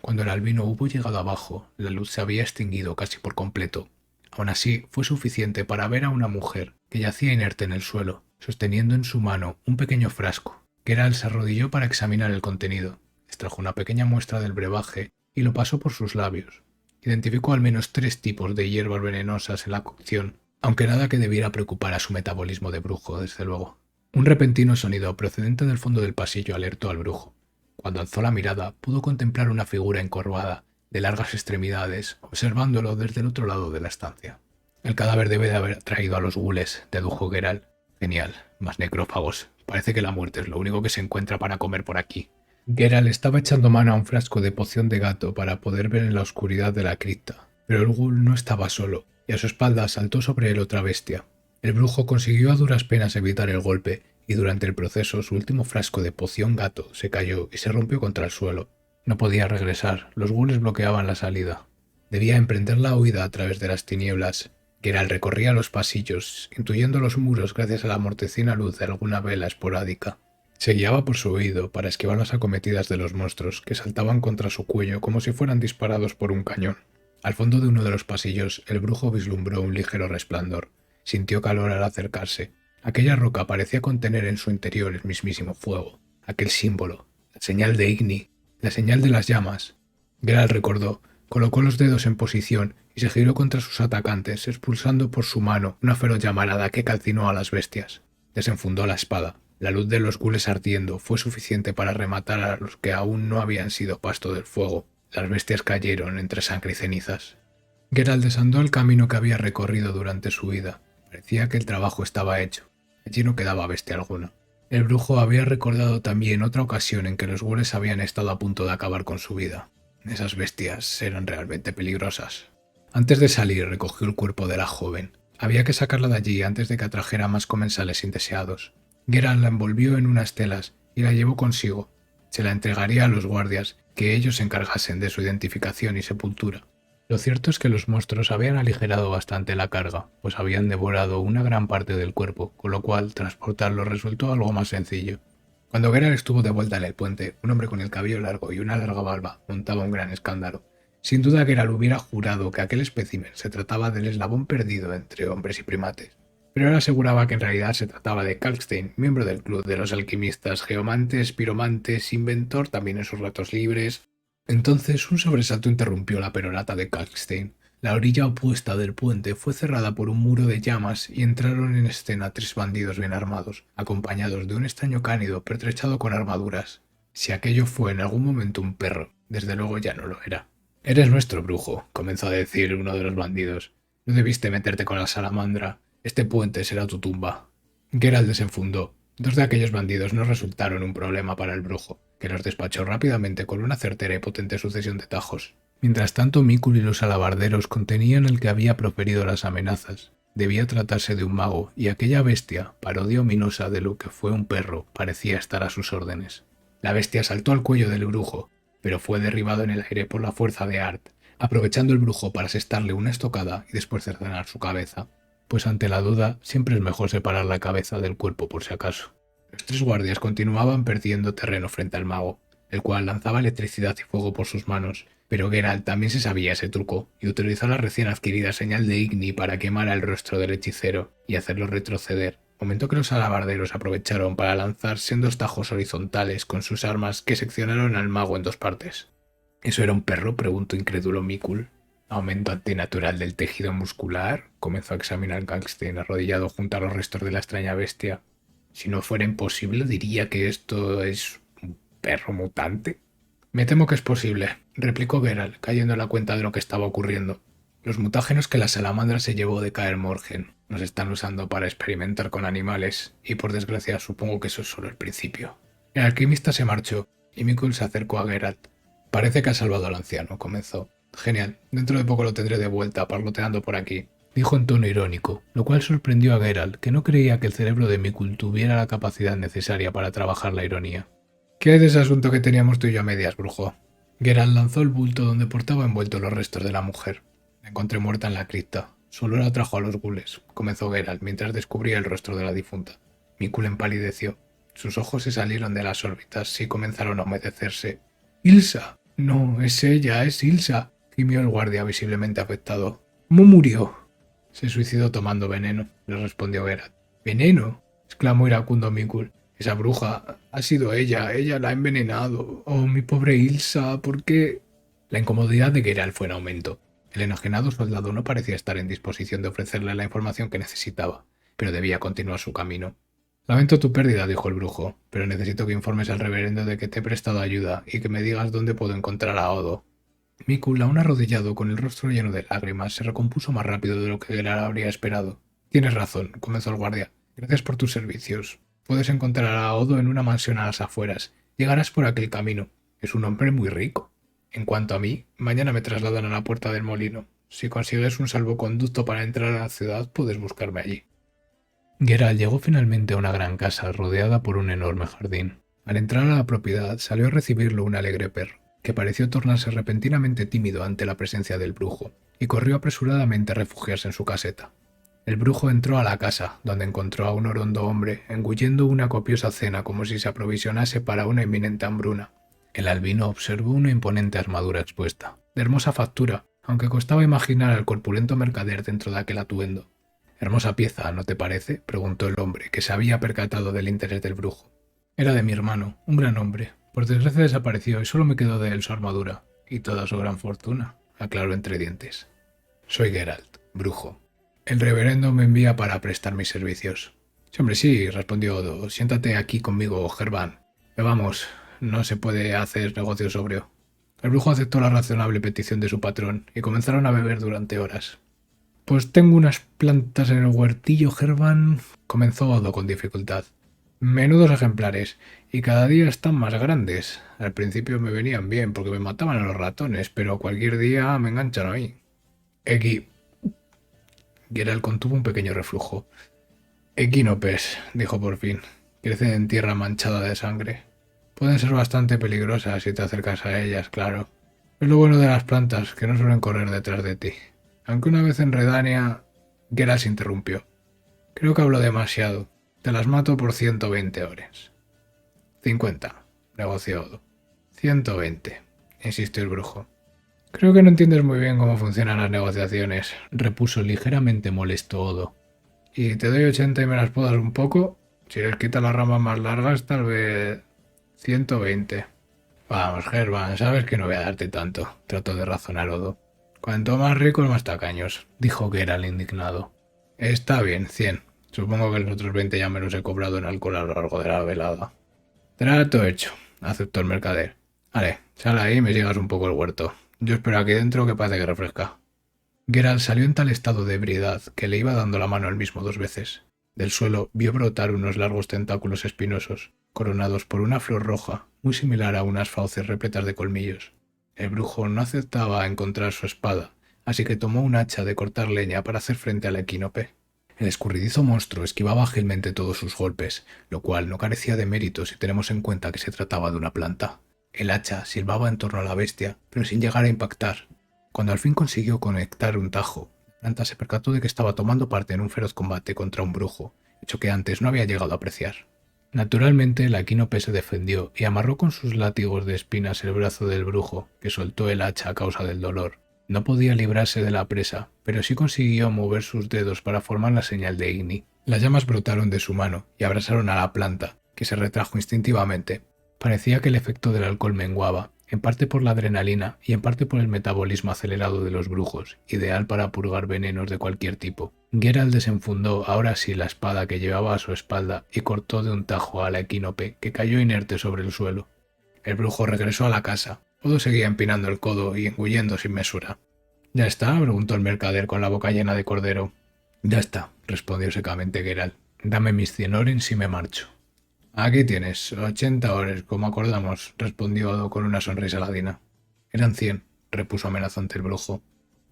Cuando el albino hubo llegado abajo, la luz se había extinguido casi por completo. Aún así, fue suficiente para ver a una mujer que yacía inerte en el suelo, sosteniendo en su mano un pequeño frasco. Geralt se arrodilló para examinar el contenido. Extrajo una pequeña muestra del brebaje y lo pasó por sus labios. Identificó al menos 3 tipos de hierbas venenosas en la cocción, aunque nada que debiera preocupar a su metabolismo de brujo, desde luego. Un repentino sonido procedente del fondo del pasillo alertó al brujo. Cuando alzó la mirada, pudo contemplar una figura encorvada, de largas extremidades, observándolo desde el otro lado de la estancia. «El cadáver debe de haber atraído a los gules», dedujo Geralt. «Genial, más necrófagos. Parece que la muerte es lo único que se encuentra para comer por aquí». Geralt estaba echando mano a un frasco de poción de gato para poder ver en la oscuridad de la cripta, pero el ghoul no estaba solo, y a su espalda saltó sobre él otra bestia. El brujo consiguió a duras penas evitar el golpe, y durante el proceso su último frasco de poción gato se cayó y se rompió contra el suelo. No podía regresar, los ghouls bloqueaban la salida. Debía emprender la huida a través de las tinieblas. Geralt recorría los pasillos, intuyendo los muros gracias a la mortecina luz de alguna vela esporádica. Se guiaba por su oído para esquivar las acometidas de los monstruos que saltaban contra su cuello como si fueran disparados por un cañón. Al fondo de uno de los pasillos, el brujo vislumbró un ligero resplandor. Sintió calor al acercarse. Aquella roca parecía contener en su interior el mismísimo fuego, aquel símbolo, la señal de Igni, la señal de las llamas. Geralt recordó, colocó los dedos en posición y se giró contra sus atacantes, expulsando por su mano una feroz llamarada que calcinó a las bestias. Desenfundó la espada. La luz de los gules ardiendo fue suficiente para rematar a los que aún no habían sido pasto del fuego. Las bestias cayeron entre sangre y cenizas. Geralt desandó el camino que había recorrido durante su huida. Parecía que el trabajo estaba hecho. Allí no quedaba bestia alguna. El brujo había recordado también otra ocasión en que los gules habían estado a punto de acabar con su vida. Esas bestias eran realmente peligrosas. Antes de salir, recogió el cuerpo de la joven. Había que sacarla de allí antes de que atrajera más comensales indeseados. Geralt la envolvió en unas telas y la llevó consigo. Se la entregaría a los guardias, que ellos se encargasen de su identificación y sepultura. Lo cierto es que los monstruos habían aligerado bastante la carga, pues habían devorado una gran parte del cuerpo, con lo cual transportarlo resultó algo más sencillo. Cuando Geralt estuvo de vuelta en el puente, un hombre con el cabello largo y una larga barba montaba un gran escándalo. Sin duda Geralt hubiera jurado que aquel espécimen se trataba del eslabón perdido entre hombres y primates, pero él aseguraba que en realidad se trataba de Kalkstein, miembro del club de los alquimistas, geomantes, piromantes, inventor también en sus ratos libres. Entonces un sobresalto interrumpió la perorata de Kalkstein. La orilla opuesta del puente fue cerrada por un muro de llamas y entraron en escena tres bandidos bien armados, acompañados de un extraño cánido pertrechado con armaduras. Si aquello fue en algún momento un perro, desde luego ya no lo era. «Eres nuestro brujo», comenzó a decir uno de los bandidos. «No debiste meterte con la salamandra. Este puente será tu tumba». Geralt desenfundó. Dos de aquellos bandidos no resultaron un problema para el brujo, que los despachó rápidamente con una certera y potente sucesión de tajos. Mientras tanto, Mikul y los alabarderos contenían el que había proferido las amenazas. Debía tratarse de un mago, y aquella bestia, parodia ominosa de lo que fue un perro, parecía estar a sus órdenes. La bestia saltó al cuello del brujo, pero fue derribado en el aire por la fuerza de Art, aprovechando el brujo para asestarle una estocada y después cercenar su cabeza. Pues ante la duda siempre es mejor separar la cabeza del cuerpo por si acaso. Los tres guardias continuaban perdiendo terreno frente al mago, el cual lanzaba electricidad y fuego por sus manos, pero Geralt también se sabía ese truco y utilizó la recién adquirida señal de Igni para quemar el rostro del hechicero y hacerlo retroceder, momento que los alabarderos aprovecharon para lanzar sendos tajos horizontales con sus armas que seccionaron al mago en dos partes. ¿Eso era un perro?, preguntó incrédulo Mikul. Aumento antinatural del tejido muscular, comenzó a examinar Kalkstein arrodillado junto a los restos de la extraña bestia. Si no fuera imposible, diría que esto es un perro mutante. Me temo que es posible, replicó Geralt, cayendo en la cuenta de lo que estaba ocurriendo. Los mutágenos que la salamandra se llevó de Kaer Morhen nos están usando para experimentar con animales, y por desgracia supongo que eso es solo el principio. El alquimista se marchó, y Mikul se acercó a Geralt. Parece que ha salvado al anciano, comenzó. Genial, dentro de poco lo tendré de vuelta, parloteando por aquí, dijo en tono irónico, lo cual sorprendió a Geralt, que no creía que el cerebro de Mikul tuviera la capacidad necesaria para trabajar la ironía. ¿Qué es de ese asunto que teníamos tú y yo a medias, brujo? Geralt lanzó el bulto donde portaba envueltos los restos de la mujer. La encontré muerta en la cripta. Solo la trajo a los gules, comenzó Geralt mientras descubría el rostro de la difunta. Mikul empalideció. Sus ojos se salieron de las órbitas y comenzaron a humedecerse. ¡Ilsa! No, es ella, es Ilsa, gimió el guardia visiblemente afectado. ¿Cómo murió? Se suicidó tomando veneno, le respondió Geralt. ¿Veneno?, exclamó iracundo Mikul. Esa bruja ha sido ella la ha envenenado. Oh, mi pobre Ilsa, ¿por qué? La incomodidad de Geralt fue en aumento. El enajenado soldado no parecía estar en disposición de ofrecerle la información que necesitaba, pero debía continuar su camino. Lamento tu pérdida, dijo el brujo, pero necesito que informes al reverendo de que te he prestado ayuda y que me digas dónde puedo encontrar a Odo. Mikul, aún arrodillado con el rostro lleno de lágrimas, se recompuso más rápido de lo que Geralt habría esperado. Tienes razón, comenzó el guardia. Gracias por tus servicios. Puedes encontrar a Odo en una mansión a las afueras. Llegarás por aquel camino. Es un hombre muy rico. En cuanto a mí, mañana me trasladan a la puerta del molino. Si consigues un salvoconducto para entrar a la ciudad, puedes buscarme allí. Geralt llegó finalmente a una gran casa rodeada por un enorme jardín. Al entrar a la propiedad salió a recibirlo un alegre perro, que pareció tornarse repentinamente tímido ante la presencia del brujo, y corrió apresuradamente a refugiarse en su caseta. El brujo entró a la casa, donde encontró a un orondo hombre engullendo una copiosa cena como si se aprovisionase para una inminente hambruna. El albino observó una imponente armadura expuesta, de hermosa factura, aunque costaba imaginar al corpulento mercader dentro de aquel atuendo. «Hermosa pieza, ¿no te parece?», preguntó el hombre, que se había percatado del interés del brujo. «Era de mi hermano, un gran hombre. Por desgracia desapareció y solo me quedó de él su armadura. Y toda su gran fortuna», aclaró entre dientes. «Soy Geralt, brujo. El reverendo me envía para prestar mis servicios». «Sí, hombre, sí», respondió Odo. «Siéntate aquí conmigo, Gerván. Bebamos, no se puede hacer negocio sobrio». El brujo aceptó la razonable petición de su patrón y comenzaron a beber durante horas. «Pues tengo unas plantas en el huertillo, Gerván», comenzó Odo con dificultad. «Menudos ejemplares, y cada día están más grandes. Al principio me venían bien porque me mataban a los ratones, pero cualquier día me enganchan ahí». «Equi...» Geralt contuvo un pequeño reflujo. «Equinopes», dijo por fin. «Crecen en tierra manchada de sangre. Pueden ser bastante peligrosas si te acercas a ellas, claro. Es lo bueno de las plantas, que no suelen correr detrás de ti. Aunque una vez en Redania, Geralt se interrumpió. Creo que hablo demasiado. Te las mato por 120 horas. 50, negoció Odo. 120, insistió el brujo. Creo que no entiendes muy bien cómo funcionan las negociaciones, repuso ligeramente molesto Odo. Y te doy 80 y me las podas un poco. Si les quitas las ramas más largas, tal vez 120. Vamos, Gervan, sabes que no voy a darte tanto, trató de razonar Odo. Cuanto más ricos, más tacaños, dijo Geralt indignado. Está bien, 100. Supongo que los otros 20 ya me los he cobrado en alcohol a lo largo de la velada. Trato hecho, aceptó el mercader. Vale, sal ahí y me sigas un poco el huerto. Yo espero aquí dentro que parece que refresca. Geralt salió en tal estado de ebriedad que le iba dando la mano él mismo 2 veces. Del suelo vio brotar unos largos tentáculos espinosos, coronados por una flor roja, muy similar a unas fauces repletas de colmillos. El brujo no aceptaba encontrar su espada, así que tomó un hacha de cortar leña para hacer frente al equínope. El escurridizo monstruo esquivaba ágilmente todos sus golpes, lo cual no carecía de mérito si tenemos en cuenta que se trataba de una planta. El hacha silbaba en torno a la bestia, pero sin llegar a impactar. Cuando al fin consiguió conectar un tajo, la planta se percató de que estaba tomando parte en un feroz combate contra un brujo, hecho que antes no había llegado a apreciar. Naturalmente, la equínope se defendió y amarró con sus látigos de espinas el brazo del brujo, que soltó el hacha a causa del dolor. No podía librarse de la presa, pero sí consiguió mover sus dedos para formar la señal de Igni. Las llamas brotaron de su mano y abrasaron a la planta, que se retrajo instintivamente. Parecía que el efecto del alcohol menguaba, en parte por la adrenalina y en parte por el metabolismo acelerado de los brujos, ideal para purgar venenos de cualquier tipo. Geralt desenfundó ahora sí la espada que llevaba a su espalda y cortó de un tajo a la equínope, que cayó inerte sobre el suelo. El brujo regresó a la casa. Odo seguía empinando el codo y engullendo sin mesura. ¿Ya está?, preguntó el mercader con la boca llena de cordero. Ya está, respondió secamente Geralt. Dame mis 100 orens y me marcho. Aquí tienes, 80 horas, como acordamos, respondió Odo con una sonrisa ladina. Eran 100, repuso amenazante el brujo.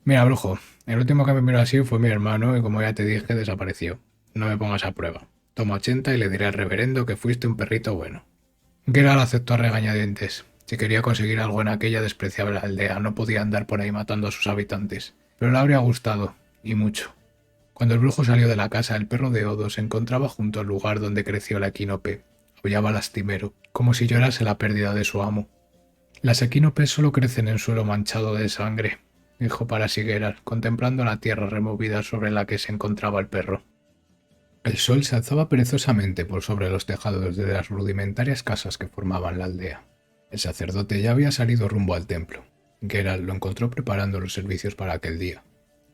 Mira, brujo, el último que me miró así fue mi hermano y como ya te dije, desapareció. No me pongas a prueba. Toma 80 y le diré al reverendo que fuiste un perrito bueno. Geralt aceptó a regañadientes. Si quería conseguir algo en aquella despreciable aldea, no podía andar por ahí matando a sus habitantes. Pero le habría gustado, y mucho. Cuando el brujo salió de la casa, el perro de Odo se encontraba junto al lugar donde creció la equínope. Aullaba lastimero, como si llorase la pérdida de su amo. Las equínopes solo crecen en suelo manchado de sangre, dijo para sí Geralt, contemplando la tierra removida sobre la que se encontraba el perro. El sol se alzaba perezosamente por sobre los tejados de las rudimentarias casas que formaban la aldea. El sacerdote ya había salido rumbo al templo. Geralt lo encontró preparando los servicios para aquel día.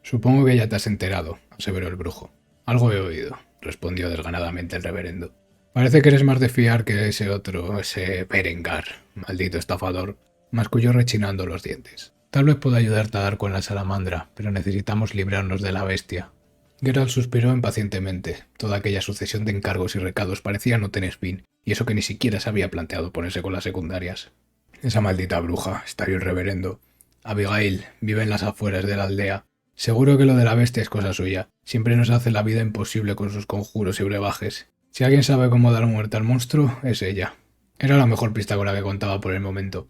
Supongo que ya te has enterado, aseveró el brujo. Algo he oído, respondió desganadamente el reverendo. Parece que eres más de fiar que ese otro, ese Berengar, maldito estafador, masculló rechinando los dientes. Tal vez pueda ayudarte a dar con la salamandra, pero necesitamos librarnos de la bestia. Geralt suspiró impacientemente. Toda aquella sucesión de encargos y recados parecía no tener fin, y eso que ni siquiera se había planteado ponerse con las secundarias. Esa maldita bruja, estalló el reverendo. Abigail vive en las afueras de la aldea. Seguro que lo de la bestia es cosa suya. Siempre nos hace la vida imposible con sus conjuros y brebajes. Si alguien sabe cómo dar muerte al monstruo, es ella. Era la mejor pista con la que contaba por el momento.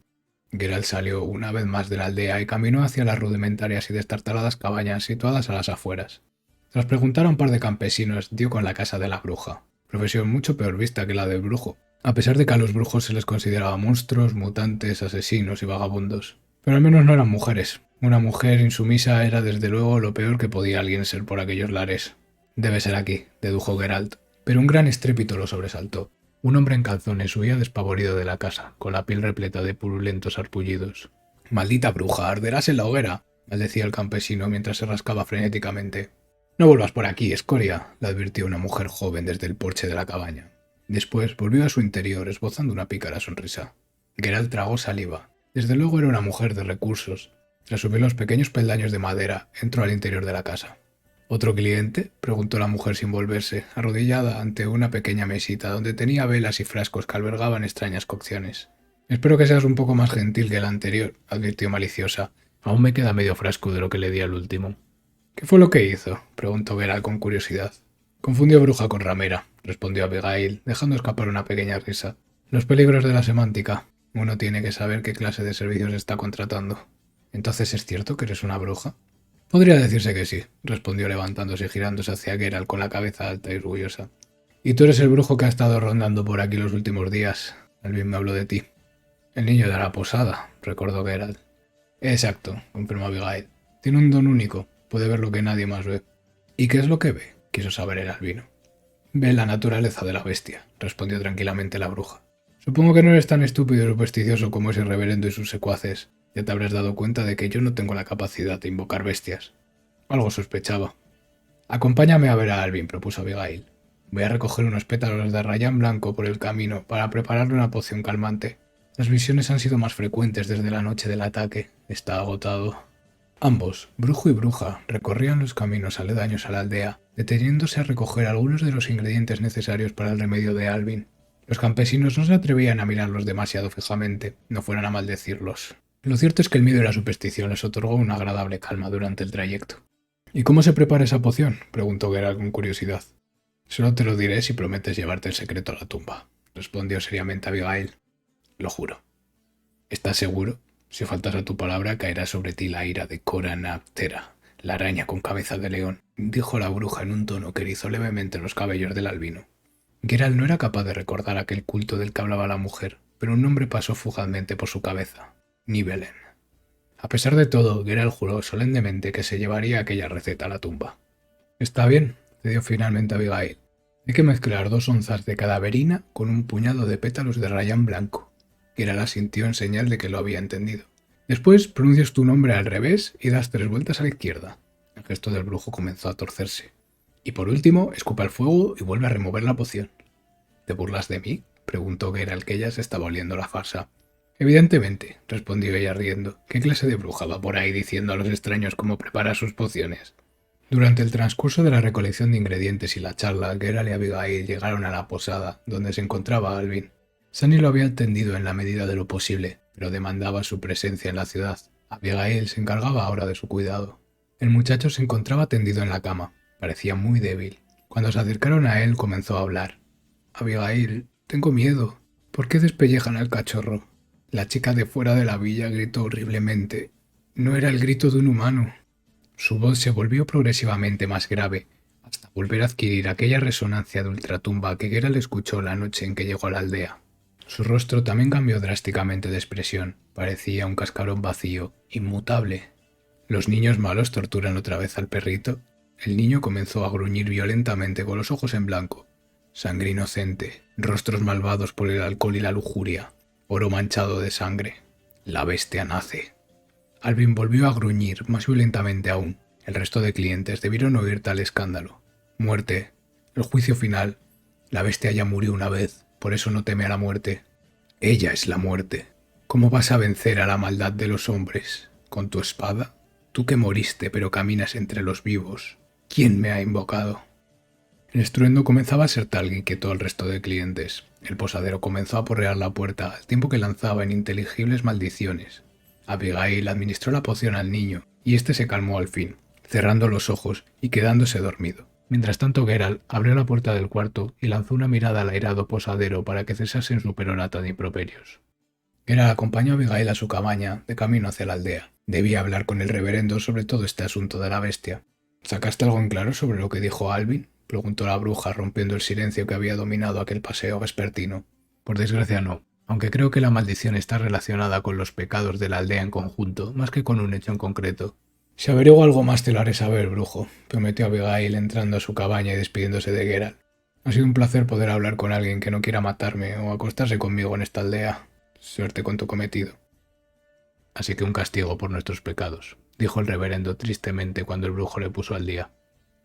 Geralt salió una vez más de la aldea y caminó hacia las rudimentarias y destartaladas cabañas situadas a las afueras. Tras preguntar a un par de campesinos, dio con la casa de la bruja, profesión mucho peor vista que la del brujo, a pesar de que a los brujos se les consideraba monstruos, mutantes, asesinos y vagabundos. Pero al menos no eran mujeres. Una mujer insumisa era desde luego lo peor que podía alguien ser por aquellos lares. Debe ser aquí, dedujo Geralt, pero un gran estrépito lo sobresaltó. Un hombre en calzones huía despavorido de la casa, con la piel repleta de purulentos arpullidos. «¡Maldita bruja! ¡Arderás en la hoguera!», maldecía el campesino mientras se rascaba frenéticamente. «No vuelvas por aquí, escoria», le advirtió una mujer joven desde el porche de la cabaña. Después volvió a su interior esbozando una pícara sonrisa. Geralt tragó saliva. Desde luego era una mujer de recursos. Tras subir los pequeños peldaños de madera, entró al interior de la casa. ¿Otro cliente?, preguntó la mujer sin volverse, arrodillada ante una pequeña mesita donde tenía velas y frascos que albergaban extrañas cocciones. «Espero que seas un poco más gentil que el anterior», advirtió maliciosa. «Aún me queda medio frasco de lo que le di al último». «¿Qué fue lo que hizo?», preguntó Geralt con curiosidad. «Confundió bruja con ramera», respondió Abigail, dejando escapar una pequeña risa. «Los peligros de la semántica. Uno tiene que saber qué clase de servicios está contratando». ¿Entonces es cierto que eres una bruja? Podría decirse que sí, respondió levantándose y girándose hacia Geralt con la cabeza alta y orgullosa. Y tú eres el brujo que ha estado rondando por aquí los últimos días. Alvin me habló de ti. El niño de la posada, recordó Geralt. Exacto, confirmó Abigail. Tiene un don único, puede ver lo que nadie más ve. ¿Y qué es lo que ve? Quiso saber el albino. Ve la naturaleza de la bestia, respondió tranquilamente la bruja. Supongo que no eres tan estúpido y supersticioso como ese reverendo y sus secuaces. Ya te habrás dado cuenta de que yo no tengo la capacidad de invocar bestias. Algo sospechaba. Acompáñame a ver a Alvin, propuso Abigail. Voy a recoger unos pétalos de rayán blanco por el camino para prepararle una poción calmante. Las visiones han sido más frecuentes desde la noche del ataque. Está agotado. Ambos, brujo y bruja, recorrían los caminos aledaños a la aldea, deteniéndose a recoger algunos de los ingredientes necesarios para el remedio de Alvin. Los campesinos no se atrevían a mirarlos demasiado fijamente, no fueran a maldecirlos. Lo cierto es que el miedo y la superstición les otorgó una agradable calma durante el trayecto. ¿Y cómo se prepara esa poción?, preguntó Geralt con curiosidad. Solo te lo diré si prometes llevarte el secreto a la tumba, respondió seriamente Abigail. Lo juro. ¿Estás seguro? Si faltas a tu palabra, caerá sobre ti la ira de Coranaptera, la araña con cabeza de león, dijo la bruja en un tono que erizó levemente los cabellos del albino. Geralt no era capaz de recordar aquel culto del que hablaba la mujer, pero un nombre pasó fugazmente por su cabeza. Nibelén. A pesar de todo, Geralt juró solemnemente que se llevaría aquella receta a la tumba. Está bien, cedió finalmente Abigail. Hay que mezclar 2 onzas de cadaverina con un puñado de pétalos de rayán blanco. Geralt asintió en señal de que lo había entendido. Después pronuncias tu nombre al revés y das 3 vueltas a la izquierda. El gesto del brujo comenzó a torcerse. Y por último, escupa el fuego y vuelve a remover la poción. ¿Te burlas de mí?, preguntó Geralt, que ya se estaba oliendo la farsa. Evidentemente, respondió ella riendo. ¿Qué clase de bruja va por ahí diciendo a los extraños cómo preparar sus pociones? Durante el transcurso de la recolección de ingredientes y la charla, Geralt y Abigail llegaron a la posada, donde se encontraba Alvin. Sunny lo había atendido en la medida de lo posible, pero demandaba su presencia en la ciudad. Abigail se encargaba ahora de su cuidado. El muchacho se encontraba tendido en la cama. Parecía muy débil. Cuando se acercaron a él, comenzó a hablar. Abigail, tengo miedo. ¿Por qué despellejan al cachorro? La chica de fuera de la villa gritó horriblemente. No era el grito de un humano. Su voz se volvió progresivamente más grave, hasta volver a adquirir aquella resonancia de ultratumba que Geralt escuchó la noche en que llegó a la aldea. Su rostro también cambió drásticamente de expresión. Parecía un cascarón vacío, inmutable. ¿Los niños malos torturan otra vez al perrito? El niño comenzó a gruñir violentamente con los ojos en blanco. Sangre inocente, rostros malvados por el alcohol y la lujuria, oro manchado de sangre. La bestia nace. Alvin volvió a gruñir más violentamente aún. El resto de clientes debieron oír tal escándalo. Muerte. El juicio final. La bestia ya murió una vez, por eso no teme a la muerte. Ella es la muerte. ¿Cómo vas a vencer a la maldad de los hombres? ¿Con tu espada? Tú que moriste pero caminas entre los vivos. ¿Quién me ha invocado? El estruendo comenzaba a ser tal que inquietó al resto de clientes. El posadero comenzó a porrear la puerta al tiempo que lanzaba ininteligibles maldiciones. Abigail administró la poción al niño, y éste se calmó al fin, cerrando los ojos y quedándose dormido. Mientras tanto, Geralt abrió la puerta del cuarto y lanzó una mirada al airado posadero para que cesase en su perorata de improperios. Geralt acompañó a Abigail a su cabaña, de camino hacia la aldea. Debía hablar con el reverendo sobre todo este asunto de la bestia. ¿Sacaste algo en claro sobre lo que dijo Alvin?, preguntó la bruja, rompiendo el silencio que había dominado aquel paseo vespertino. Por desgracia no, aunque creo que la maldición está relacionada con los pecados de la aldea en conjunto, más que con un hecho en concreto. Si averiguo algo más te lo haré saber, brujo, prometió Abigail entrando a su cabaña y despidiéndose de Geralt. Ha sido un placer poder hablar con alguien que no quiera matarme o acostarse conmigo en esta aldea. Suerte con tu cometido. Así que un castigo por nuestros pecados, dijo el reverendo tristemente cuando el brujo le puso al día.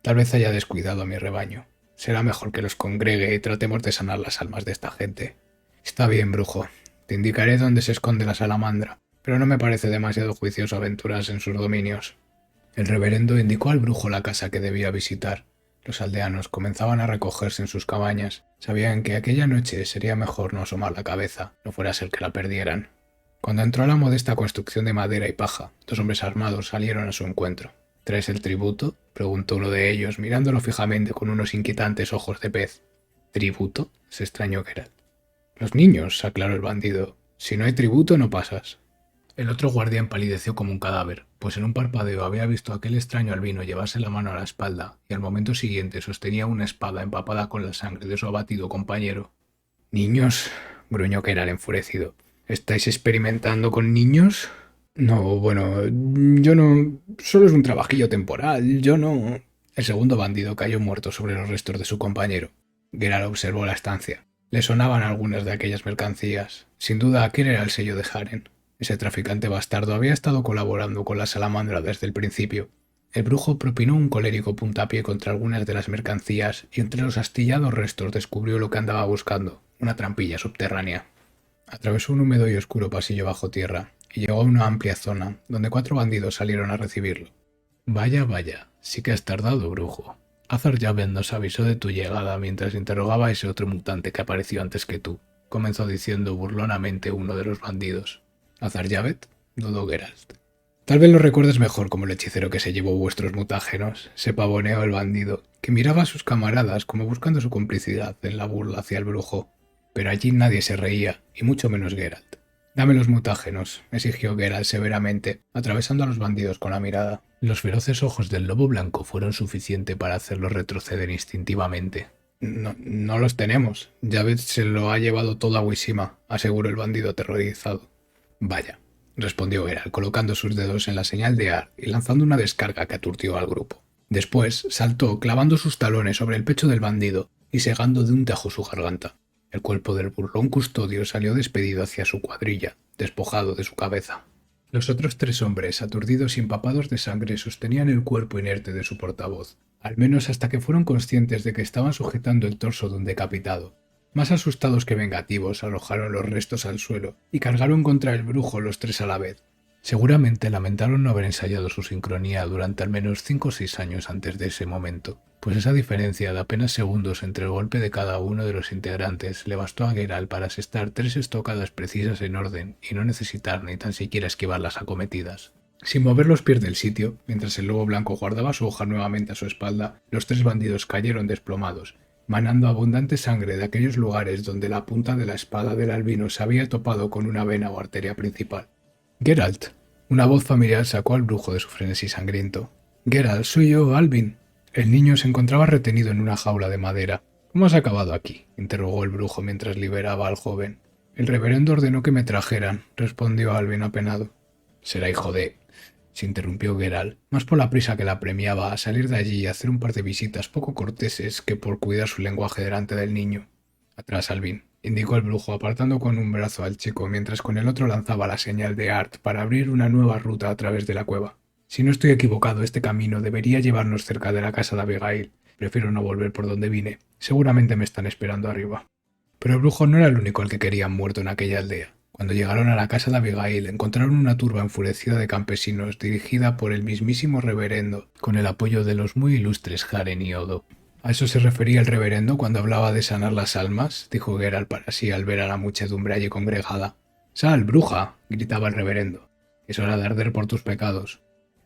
Tal vez haya descuidado a mi rebaño. Será mejor que los congregue y tratemos de sanar las almas de esta gente. Está bien, brujo. Te indicaré dónde se esconde la salamandra, pero no me parece demasiado juicioso aventurarse en sus dominios. El reverendo indicó al brujo la casa que debía visitar. Los aldeanos comenzaban a recogerse en sus cabañas. Sabían que aquella noche sería mejor no asomar la cabeza, no fuera a ser que la perdieran. Cuando entró a la modesta construcción de madera y paja, 2 hombres armados salieron a su encuentro. ¿Traes el tributo?, preguntó uno de ellos, mirándolo fijamente con unos inquietantes ojos de pez. ¿Tributo?, se extrañó Geralt. Los niños, aclaró el bandido. Si no hay tributo, no pasas. El otro guardia empalideció como un cadáver, pues en un parpadeo había visto a aquel extraño albino llevarse la mano a la espalda y al momento siguiente sostenía una espada empapada con la sangre de su abatido compañero. «Niños», gruñó Keral enfurecido. «¿Estáis experimentando con niños?» «No, bueno, yo no. Solo es un trabajillo temporal, yo no». El segundo bandido cayó muerto sobre los restos de su compañero. Geralt observó la estancia. Le sonaban algunas de aquellas mercancías. Sin duda aquel era el sello de Haren. Ese traficante bastardo había estado colaborando con la salamandra desde el principio. El brujo propinó un colérico puntapié contra algunas de las mercancías y entre los astillados restos descubrió lo que andaba buscando, una trampilla subterránea. Atravesó un húmedo y oscuro pasillo bajo tierra y llegó a una amplia zona donde 4 bandidos salieron a recibirlo. «Vaya, vaya, sí que has tardado, brujo. Azar-Yaved nos avisó de tu llegada mientras interrogaba a ese otro mutante que apareció antes que tú», comenzó diciendo burlonamente uno de los bandidos. «¿Azar-Yaved?», dudó Geralt. «Tal vez lo recuerdes mejor como el hechicero que se llevó vuestros mutágenos», se pavoneó el bandido, que miraba a sus camaradas como buscando su complicidad en la burla hacia el brujo. Pero allí nadie se reía, y mucho menos Geralt. «Dame los mutágenos», exigió Geralt severamente, atravesando a los bandidos con la mirada. Los feroces ojos del lobo blanco fueron suficiente para hacerlos retroceder instintivamente. «No los tenemos. Yaved se lo ha llevado todo a Wishima», aseguró el bandido aterrorizado. «Vaya», respondió Geralt, colocando sus dedos en la señal de Ar y lanzando una descarga que aturdió al grupo. Después saltó, clavando sus talones sobre el pecho del bandido y segando de un tajo su garganta. El cuerpo del burlón custodio salió despedido hacia su cuadrilla, despojado de su cabeza. Los otros 3 hombres, aturdidos y empapados de sangre, sostenían el cuerpo inerte de su portavoz, al menos hasta que fueron conscientes de que estaban sujetando el torso de un decapitado. Más asustados que vengativos, arrojaron los restos al suelo y cargaron contra el brujo los 3 a la vez. Seguramente lamentaron no haber ensayado su sincronía durante al menos 5 o 6 años antes de ese momento, pues esa diferencia de apenas segundos entre el golpe de cada uno de los integrantes le bastó a Geralt para asestar 3 estocadas precisas en orden y no necesitar ni tan siquiera esquivar las acometidas. Sin mover los pies del sitio, mientras el lobo blanco guardaba su hoja nuevamente a su espalda, los 3 bandidos cayeron desplomados, manando abundante sangre de aquellos lugares donde la punta de la espada del albino se había topado con una vena o arteria principal. «Geralt», una voz familiar sacó al brujo de su frenesí sangriento. «Geralt, soy yo, Alvin». El niño se encontraba retenido en una jaula de madera. «¿Cómo has acabado aquí?», interrogó el brujo mientras liberaba al joven. «El reverendo ordenó que me trajeran», respondió Alvin apenado. «Será hijo de...», se interrumpió Geralt, más por la prisa que la apremiaba a salir de allí y hacer un par de visitas poco corteses que por cuidar su lenguaje delante del niño. «Atrás, Alvin», indicó el brujo apartando con un brazo al chico mientras con el otro lanzaba la señal de Art para abrir una nueva ruta a través de la cueva. «Si no estoy equivocado, este camino debería llevarnos cerca de la casa de Abigail. Prefiero no volver por donde vine. Seguramente me están esperando arriba». Pero el brujo no era el único al que querían muerto en aquella aldea. Cuando llegaron a la casa de Abigail encontraron una turba enfurecida de campesinos dirigida por el mismísimo reverendo, con el apoyo de los muy ilustres Haren y Odo. «¿A eso se refería el reverendo cuando hablaba de sanar las almas?», dijo Geralt para sí al ver a la muchedumbre allí congregada. «¡Sal, bruja!», gritaba el reverendo. «Es hora de arder por tus pecados».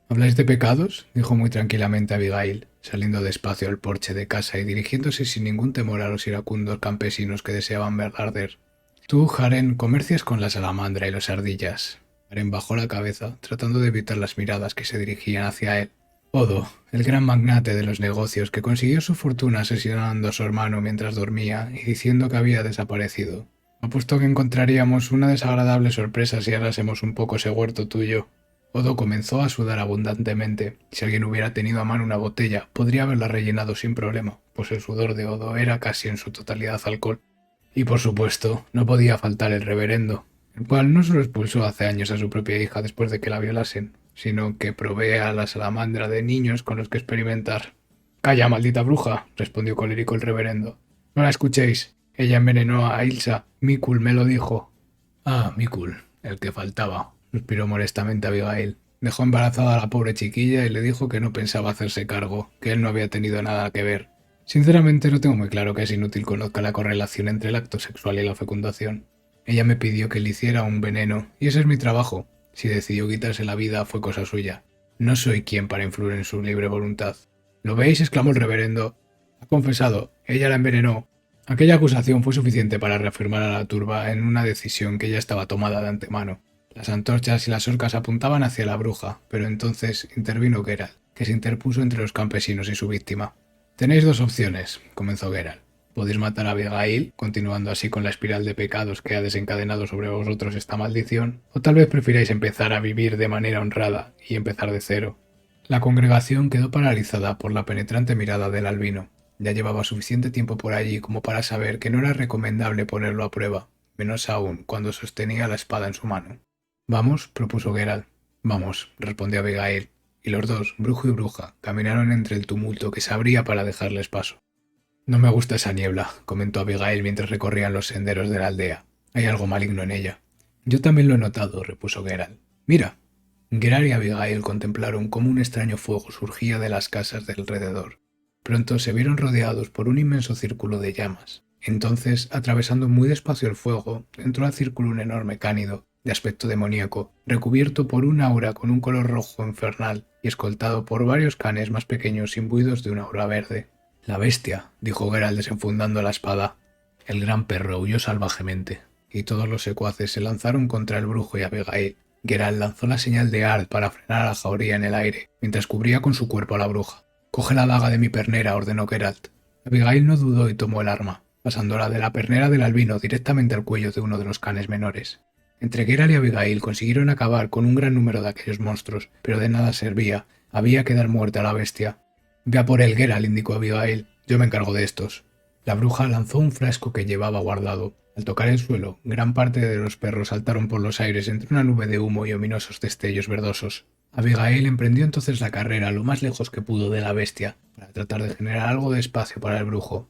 «¿Habláis de pecados?», dijo muy tranquilamente Abigail, saliendo despacio al porche de casa y dirigiéndose sin ningún temor a los iracundos campesinos que deseaban verla arder. «Tú, Haren, comercias con la salamandra y las ardillas». Haren bajó la cabeza, tratando de evitar las miradas que se dirigían hacia él. Odo, el gran magnate de los negocios que consiguió su fortuna asesinando a su hermano mientras dormía y diciendo que había desaparecido. «Apuesto que encontraríamos una desagradable sorpresa si arrasemos un poco ese huerto tuyo». Odo comenzó a sudar abundantemente. Si alguien hubiera tenido a mano una botella, podría haberla rellenado sin problema, pues el sudor de Odo era casi en su totalidad alcohol. Y por supuesto, no podía faltar el reverendo, el cual no solo expulsó hace años a su propia hija después de que la violasen, sino que provee a la salamandra de niños con los que experimentar. «Calla, maldita bruja», respondió colérico el reverendo. «No la escuchéis. Ella envenenó a Ilsa. Mikul me lo dijo». «Ah, Mikul, el que faltaba», suspiró molestamente Abigail. «Dejó embarazada a la pobre chiquilla y le dijo que no pensaba hacerse cargo, que él no había tenido nada que ver. Sinceramente no tengo muy claro que es inútil conozca la correlación entre el acto sexual y la fecundación. Ella me pidió que le hiciera un veneno, y ese es mi trabajo. Si decidió quitarse la vida fue cosa suya. No soy quien para influir en su libre voluntad». «¿Lo veis?», exclamó el reverendo. «Ha confesado. Ella la envenenó». Aquella acusación fue suficiente para reafirmar a la turba en una decisión que ya estaba tomada de antemano. Las antorchas y las orcas apuntaban hacia la bruja, pero entonces intervino Geralt, que se interpuso entre los campesinos y su víctima. «Tenéis dos opciones», comenzó Geralt. «Podéis matar a Abigail, continuando así con la espiral de pecados que ha desencadenado sobre vosotros esta maldición, o tal vez prefiráis empezar a vivir de manera honrada y empezar de cero». La congregación quedó paralizada por la penetrante mirada del albino. Ya llevaba suficiente tiempo por allí como para saber que no era recomendable ponerlo a prueba, menos aún cuando sostenía la espada en su mano. «Vamos», propuso Geralt. «Vamos», respondió Abigail, y los dos, brujo y bruja, caminaron entre el tumulto que se abría para dejarles paso. «No me gusta esa niebla», comentó Abigail mientras recorrían los senderos de la aldea. «Hay algo maligno en ella». «Yo también lo he notado», repuso Geralt. «Mira». Geralt y Abigail contemplaron cómo un extraño fuego surgía de las casas de alrededor. Pronto se vieron rodeados por un inmenso círculo de llamas. Entonces, atravesando muy despacio el fuego, entró al círculo un enorme cánido, de aspecto demoníaco, recubierto por un aura con un color rojo infernal y escoltado por varios canes más pequeños imbuidos de una aura verde. «La bestia», dijo Geralt desenfundando la espada. El gran perro huyó salvajemente, y todos los secuaces se lanzaron contra el brujo y Abigail. Geralt lanzó la señal de Ard para frenar a la jauría en el aire, mientras cubría con su cuerpo a la bruja. «Coge la daga de mi pernera», ordenó Geralt. Abigail no dudó y tomó el arma, pasándola de la pernera del albino directamente al cuello de uno de los canes menores. Entre Geralt y Abigail consiguieron acabar con un gran número de aquellos monstruos, pero de nada servía. Había que dar muerte a la bestia. «Ve a por él, Geralt», indicó Abigail. «Yo me encargo de estos». La bruja lanzó un frasco que llevaba guardado. Al tocar el suelo, gran parte de los perros saltaron por los aires entre una nube de humo y ominosos destellos verdosos. Abigail emprendió entonces la carrera lo más lejos que pudo de la bestia, para tratar de generar algo de espacio para el brujo.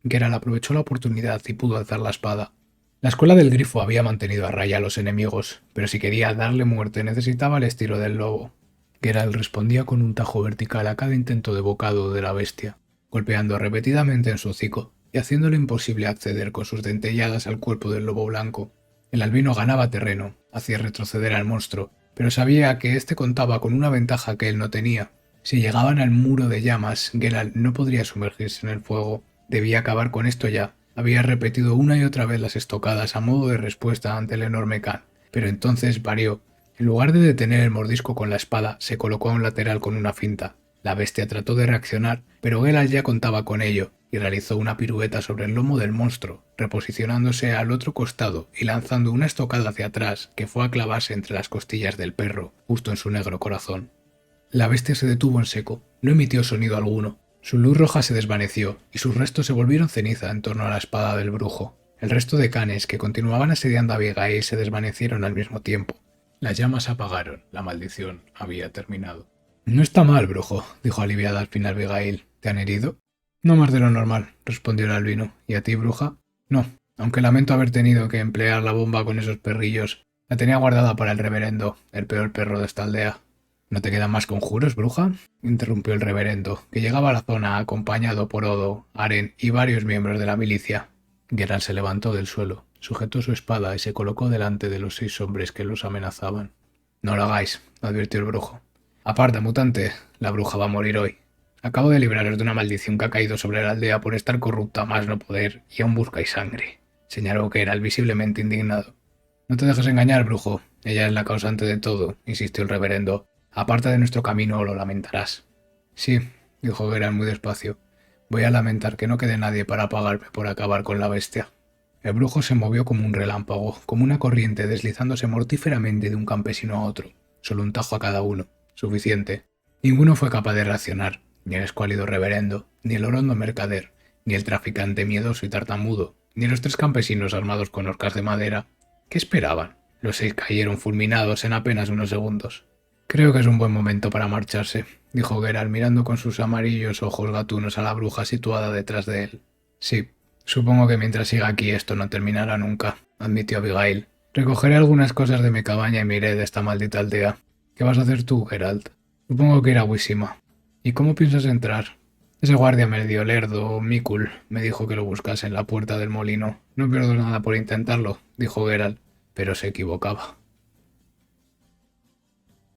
Geralt aprovechó la oportunidad y pudo alzar la espada. La escuela del grifo había mantenido a raya a los enemigos, pero si quería darle muerte necesitaba el estilo del lobo. Geralt respondía con un tajo vertical a cada intento de bocado de la bestia, golpeando repetidamente en su hocico y haciéndole imposible acceder con sus dentelladas al cuerpo del lobo blanco. El albino ganaba terreno, hacía retroceder al monstruo, pero sabía que éste contaba con una ventaja que él no tenía. Si llegaban al muro de llamas, Geralt no podría sumergirse en el fuego. Debía acabar con esto ya. Había repetido una y otra vez las estocadas a modo de respuesta ante el enorme can, pero entonces varió. En lugar de detener el mordisco con la espada, se colocó a un lateral con una finta. La bestia trató de reaccionar, pero Geralt ya contaba con ello, y realizó una pirueta sobre el lomo del monstruo, reposicionándose al otro costado y lanzando una estocada hacia atrás que fue a clavarse entre las costillas del perro, justo en su negro corazón. La bestia se detuvo en seco, no emitió sonido alguno. Su luz roja se desvaneció, y sus restos se volvieron ceniza en torno a la espada del brujo. El resto de canes que continuaban asediando a Abigail se desvanecieron al mismo tiempo. Las llamas se apagaron, la maldición había terminado. «No está mal, brujo», dijo aliviada al fin Abigail. «¿Te han herido?» «No más de lo normal», respondió el albino. «¿Y a ti, bruja?» «No, aunque lamento haber tenido que emplear la bomba con esos perrillos. La tenía guardada para el reverendo, el peor perro de esta aldea». «¿No te quedan más conjuros, bruja?», interrumpió el reverendo, que llegaba a la zona acompañado por Odo, Aren y varios miembros de la milicia. Geralt se levantó del suelo, sujetó su espada y se colocó delante de los 6 hombres que los amenazaban. «No lo hagáis», advirtió el brujo. «Aparta, mutante, la bruja va a morir hoy. Acabo de libraros de una maldición que ha caído sobre la aldea por estar corrupta a más no poder y aún buscáis sangre», señaló Geralt visiblemente indignado. «No te dejes engañar, brujo. Ella es la causante de todo», insistió el reverendo. «Aparta de nuestro camino o lo lamentarás». «Sí», dijo Geralt muy despacio. «Voy a lamentar que no quede nadie para pagarme por acabar con la bestia». El brujo se movió como un relámpago, como una corriente deslizándose mortíferamente de un campesino a otro. Solo un tajo a cada uno. Suficiente. Ninguno fue capaz de reaccionar. Ni el escuálido reverendo, ni el orondo mercader, ni el traficante miedoso y tartamudo, ni los 3 campesinos armados con horcas de madera. ¿Qué esperaban? Los 6 cayeron fulminados en apenas unos segundos. «Creo que es un buen momento para marcharse», dijo Geralt mirando con sus amarillos ojos gatunos a la bruja situada detrás de él. «Sí, supongo que mientras siga aquí esto no terminará nunca», admitió Abigail. «Recogeré algunas cosas de mi cabaña y me iré de esta maldita aldea. ¿Qué vas a hacer tú, Geralt?» «Supongo que ir a Wissima». «¿Y cómo piensas entrar?» «Ese guardia medio lerdo, Mikul, me dijo que lo buscase en la puerta del molino. No pierdo nada por intentarlo», dijo Geralt, pero se equivocaba.